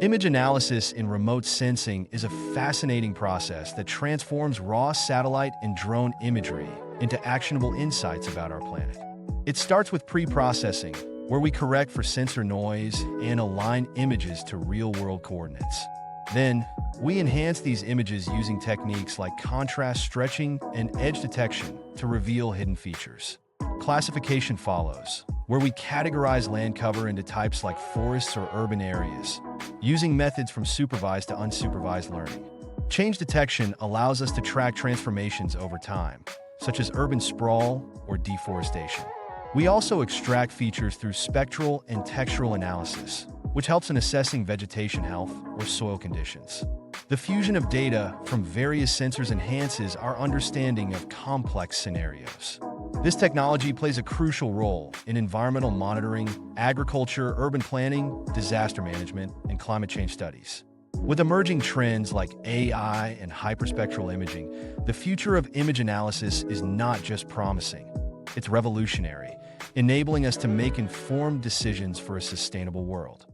Image analysis in remote sensing is a fascinating process that transforms raw satellite and drone imagery into actionable insights about our planet. It starts with pre-processing, where we correct for sensor noise and align images to real-world coordinates. Then, we enhance these images using techniques like contrast stretching and edge detection to reveal hidden features. Classification follows, where we categorize land cover into types like forests or urban areas, using methods from supervised to unsupervised learning. Change detection allows us to track transformations over time, such as urban sprawl or deforestation. We also extract features through spectral and textural analysis, which helps in assessing vegetation health or soil conditions. The fusion of data from various sensors enhances our understanding of complex scenarios. This technology plays a crucial role in environmental monitoring, agriculture, urban planning, disaster management, and climate change studies. With emerging trends like AI and hyperspectral imaging, the future of image analysis is not just promising, it's revolutionary, enabling us to make informed decisions for a sustainable world.